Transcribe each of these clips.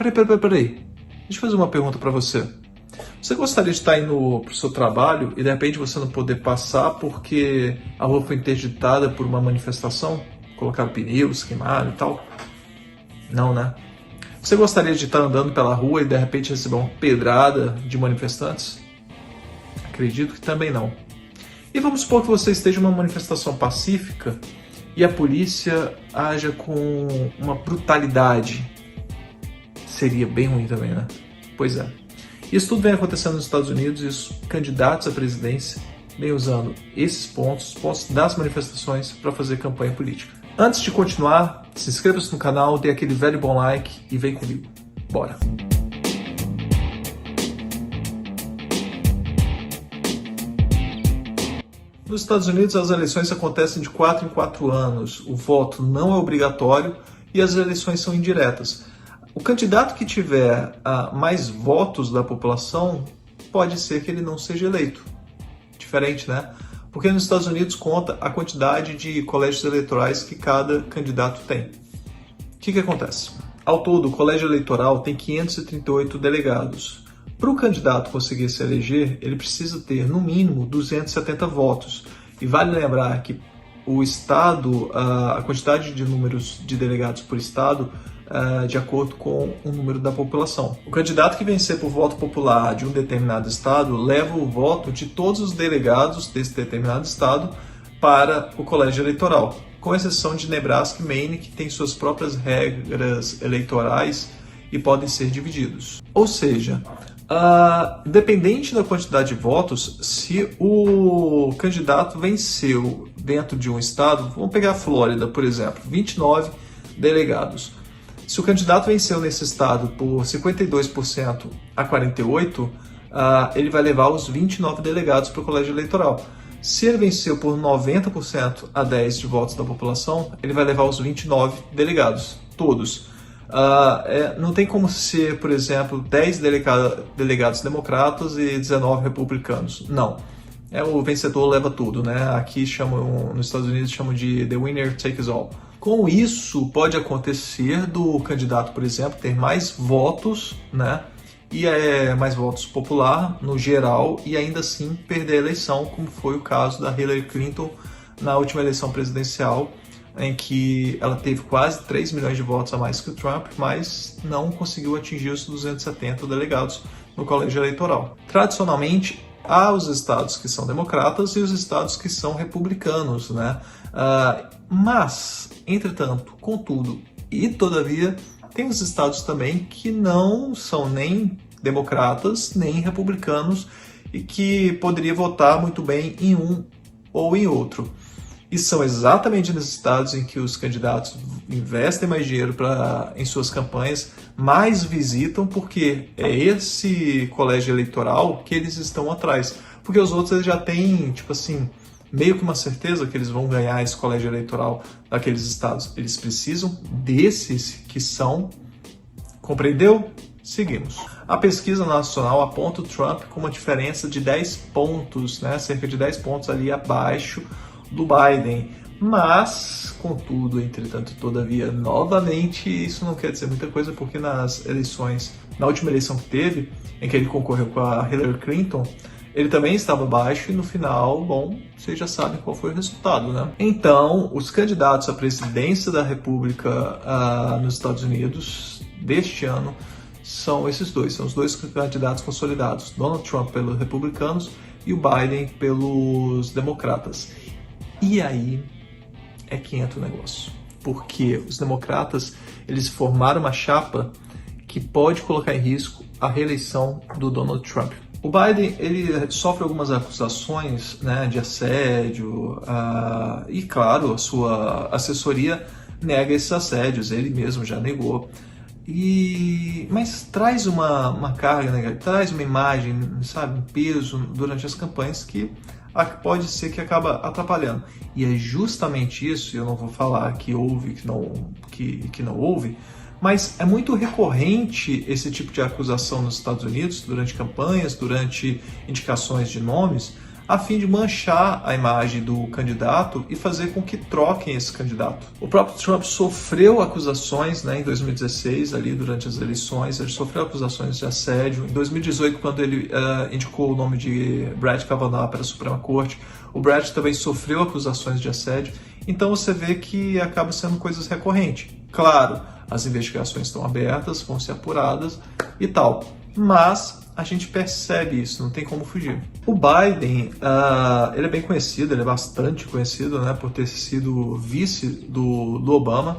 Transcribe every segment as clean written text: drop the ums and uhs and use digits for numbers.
Peraí. Deixa eu fazer uma pergunta para você. Você gostaria de estar indo para o seu trabalho e de repente você não poder passar porque a rua foi interditada por uma manifestação? Colocaram pneus, queimaram e tal? Não, né? Você gostaria de estar andando pela rua e de repente receber uma pedrada de manifestantes? Acredito que também não. E vamos supor que você esteja em uma manifestação pacífica e a polícia haja com uma brutalidade. Seria bem ruim também, né? Pois é. Isso tudo vem acontecendo nos Estados Unidos e os candidatos à presidência vêm usando esses pontos das manifestações para fazer campanha política. Antes de continuar, se inscreva-se no canal, dê aquele velho bom like e vem comigo. Bora! Nos Estados Unidos, as eleições acontecem de 4 em 4 anos. O voto não é obrigatório e as eleições são indiretas. O candidato que tiver mais votos da população, pode ser que ele não seja eleito. Diferente, né? Porque nos Estados Unidos conta a quantidade de colégios eleitorais que cada candidato tem. O que acontece? Ao todo, o colégio eleitoral tem 538 delegados. Para o candidato conseguir se eleger, ele precisa ter, no mínimo, 270 votos. E vale lembrar que o estado, a quantidade de números de delegados por estado, de acordo com o número da população. O candidato que vencer por voto popular de um determinado estado leva o voto de todos os delegados desse determinado estado para o colégio eleitoral, com exceção de Nebraska e Maine, que tem suas próprias regras eleitorais e podem ser divididos. Ou seja, dependente da quantidade de votos, se o candidato venceu dentro de um estado, vamos pegar a Flórida, por exemplo, 29 delegados. Se o candidato venceu nesse estado por 52% a 48%, ele vai levar os 29 delegados para o colégio eleitoral. Se ele venceu por 90% a 10% de votos da população, ele vai levar os 29 delegados, todos. Não tem como ser, por exemplo, 10 delegados democratas e 19 republicanos. Não. O vencedor leva tudo, né? Aqui nos Estados Unidos chamam de the winner takes all. Com isso, pode acontecer do candidato, por exemplo, ter mais votos, né? E mais votos popular no geral e ainda assim perder a eleição, como foi o caso da Hillary Clinton na última eleição presidencial, em que ela teve quase 3 milhões de votos a mais que o Trump, mas não conseguiu atingir os 270 delegados no colégio eleitoral. Tradicionalmente, há os estados que são democratas e os estados que são republicanos, né? Mas, entretanto, contudo e todavia, tem os estados também que não são nem democratas nem republicanos e que poderia votar muito bem em um ou em outro. E são exatamente nesses estados em que os candidatos investem mais dinheiro em suas campanhas, mais visitam, porque é esse colégio eleitoral que eles estão atrás. Porque os outros eles já têm, tipo assim, meio que uma certeza que eles vão ganhar esse colégio eleitoral daqueles estados. Eles precisam desses que são. Compreendeu? Seguimos. A pesquisa nacional aponta o Trump com uma diferença de 10 pontos, né? Cerca de 10 pontos ali abaixo do Biden. Mas, contudo, entretanto, todavia, novamente, isso não quer dizer muita coisa, porque nas eleições, na última eleição que teve, em que ele concorreu com a Hillary Clinton, ele também estava baixo e no final, bom, vocês já sabem qual foi o resultado, né? Então, os candidatos à presidência da República nos Estados Unidos deste ano são esses dois, são os dois candidatos consolidados, Donald Trump pelos republicanos e o Biden pelos democratas. E aí é que entra o negócio, porque os democratas, eles formaram uma chapa que pode colocar em risco a reeleição do Donald Trump. O Biden, ele sofre algumas acusações, né, de assédio, e claro, a sua assessoria nega esses assédios, ele mesmo já negou. Mas traz uma carga negativa, traz uma imagem, sabe, um peso durante as campanhas que pode ser que acaba atrapalhando. E é justamente isso, eu não vou falar que houve, que não houve, mas é muito recorrente esse tipo de acusação nos Estados Unidos, durante campanhas, durante indicações de nomes, a fim de manchar a imagem do candidato e fazer com que troquem esse candidato. O próprio Trump sofreu acusações, né, em 2016, ali durante as eleições, ele sofreu acusações de assédio. Em 2018, quando ele indicou o nome de Brett Kavanaugh para a Suprema Corte, o Brett também sofreu acusações de assédio. Então você vê que acaba sendo coisas recorrentes. Claro, as investigações estão abertas, vão ser apuradas e tal, mas a gente percebe isso, não tem como fugir. O Biden, ele é bem conhecido, ele é bastante conhecido, né, por ter sido vice do Obama.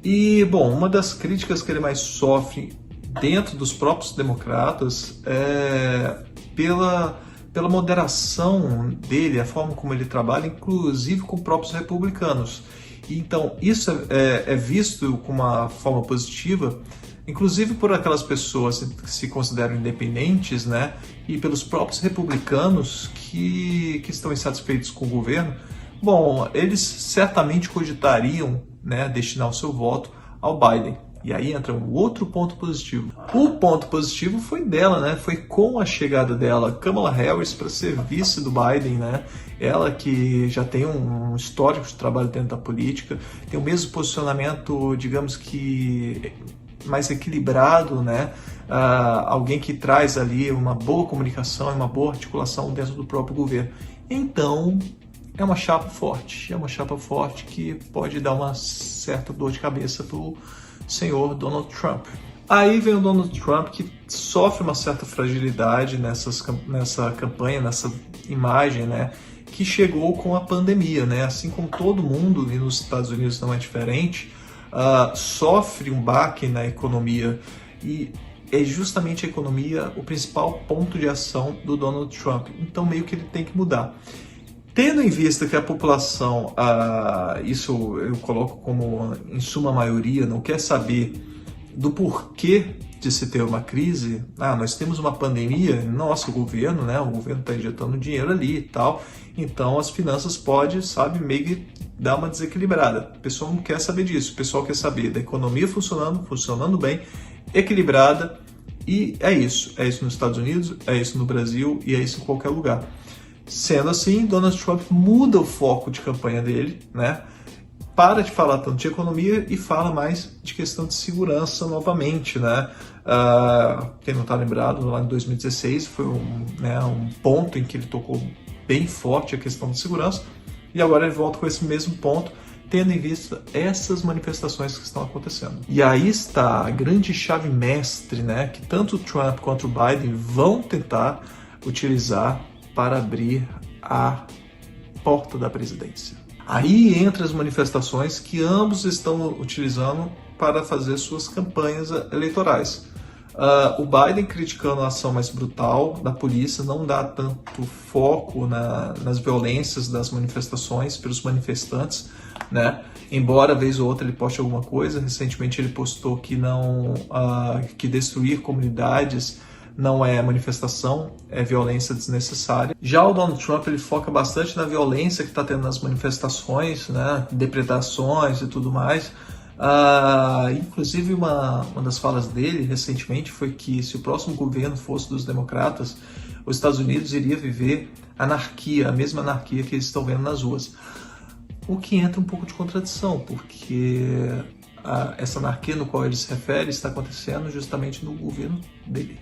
E, bom, uma das críticas que ele mais sofre dentro dos próprios democratas é pela moderação dele, a forma como ele trabalha, inclusive com próprios republicanos. Então, isso é visto com uma forma positiva, inclusive por aquelas pessoas que se consideram independentes, né, e pelos próprios republicanos que estão insatisfeitos com o governo. Bom, eles certamente cogitariam, né, destinar o seu voto ao Biden. E aí entra um outro ponto positivo. O ponto positivo foi dela, né? Foi com a chegada dela, Kamala Harris, para ser vice do Biden, né? Ela que já tem um histórico de trabalho dentro da política, tem o mesmo posicionamento, digamos que mais equilibrado, né? Alguém que traz ali uma boa comunicação e uma boa articulação dentro do próprio governo. Então, é uma chapa forte que pode dar uma certa dor de cabeça para o senhor Donald Trump. Aí vem o Donald Trump, que sofre uma certa fragilidade nessa campanha, nessa imagem, né, que chegou com a pandemia, né? Assim como todo mundo, e nos Estados Unidos não é diferente, sofre um baque na economia, e é justamente a economia o principal ponto de ação do Donald Trump. Então meio que ele tem que mudar. Tendo em vista que a população, isso eu coloco como em suma maioria, não quer saber do porquê de se ter uma crise, nós temos uma pandemia, nosso governo, né, o governo está injetando dinheiro ali e tal, então as finanças podem, meio que dar uma desequilibrada. O pessoal não quer saber disso, o pessoal quer saber da economia funcionando bem, equilibrada, e é isso nos Estados Unidos, é isso no Brasil e é isso em qualquer lugar. Sendo assim, Donald Trump muda o foco de campanha dele, né? Para de falar tanto de economia e fala mais de questão de segurança novamente, né? Quem não está lembrado, lá em 2016 foi um ponto em que ele tocou bem forte a questão de segurança, e agora ele volta com esse mesmo ponto, tendo em vista essas manifestações que estão acontecendo. E aí está a grande chave mestre, né? Que tanto o Trump quanto o Biden vão tentar utilizar para abrir a porta da presidência. Aí entra as manifestações que ambos estão utilizando para fazer suas campanhas eleitorais. O Biden criticando a ação mais brutal da polícia, não dá tanto foco nas violências das manifestações pelos manifestantes, né? Embora vez ou outra ele poste alguma coisa. Recentemente ele postou que destruir comunidades não é manifestação, é violência desnecessária. Já o Donald Trump, ele foca bastante na violência que está tendo nas manifestações, né, depredações e tudo mais. Inclusive uma das falas dele recentemente foi que se o próximo governo fosse dos democratas, os Estados Unidos iria viver anarquia, a mesma anarquia que eles estão vendo nas ruas. O que entra um pouco de contradição, porque essa anarquia no qual ele se refere está acontecendo justamente no governo dele.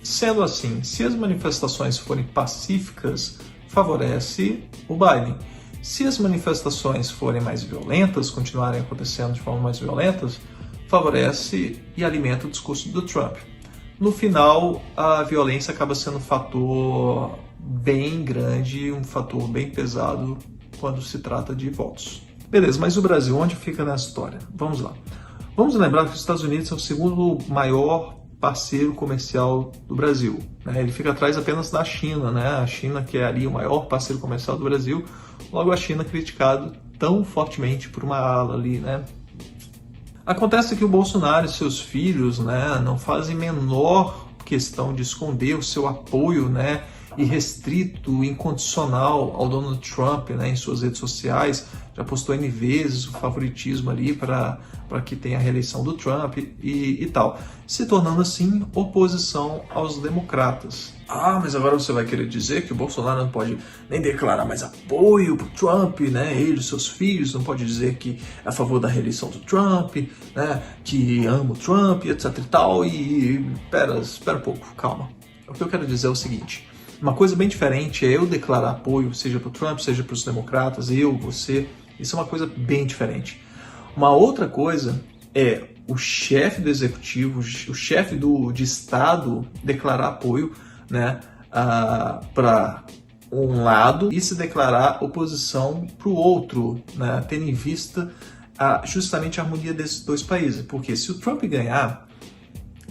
Sendo assim, se as manifestações forem pacíficas, favorece o Biden. Se as manifestações forem mais violentas, continuarem acontecendo de forma mais violentas, favorece e alimenta o discurso do Trump. No final, a violência acaba sendo um fator bem grande, um fator bem pesado quando se trata de votos. Beleza, mas o Brasil, onde fica nessa história? Vamos lá. Vamos lembrar que os Estados Unidos é o segundo maior parceiro comercial do Brasil, né? Ele fica atrás apenas da China, né? A China, que é ali o maior parceiro comercial do Brasil, logo a China criticado tão fortemente por uma ala ali, né? Acontece que o Bolsonaro e seus filhos, né, não fazem menor questão de esconder o seu apoio, né, irrestrito, incondicional ao Donald Trump, né, em suas redes sociais, já postou N vezes o favoritismo ali para que tenha a reeleição do Trump e tal, se tornando assim oposição aos democratas. Ah, mas agora você vai querer dizer que o Bolsonaro não pode nem declarar mais apoio pro Trump, né? Ele e seus filhos não pode dizer que é a favor da reeleição do Trump, né? Que ama o Trump, etc e tal. E espera um pouco, calma. O que eu quero dizer é o seguinte: uma coisa bem diferente é eu declarar apoio, seja pro Trump, seja para os democratas, eu, você. Isso é uma coisa bem diferente. Uma outra coisa é o chefe do executivo, o chefe de Estado declarar apoio, né, para um lado e se declarar oposição para o outro, né, tendo em vista justamente a harmonia desses dois países. Porque se o Trump ganhar,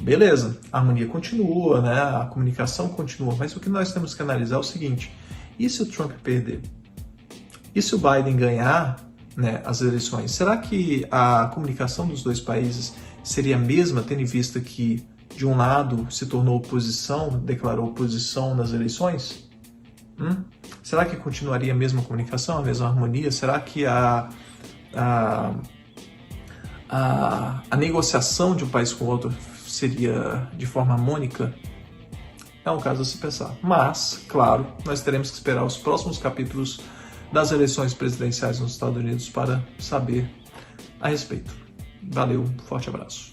beleza, a harmonia continua, né, a comunicação continua, mas o que nós temos que analisar é o seguinte: e se o Trump perder? E se o Biden ganhar, né, as eleições? Será que a comunicação dos dois países seria a mesma, tendo em vista que de um lado se tornou oposição, declarou oposição nas eleições? Será que continuaria a mesma comunicação, a mesma harmonia? Será que a negociação de um país com o outro seria de forma harmônica? É um caso a se pensar. Mas, claro, nós teremos que esperar os próximos capítulos das eleições presidenciais nos Estados Unidos para saber a respeito. Valeu, forte abraço.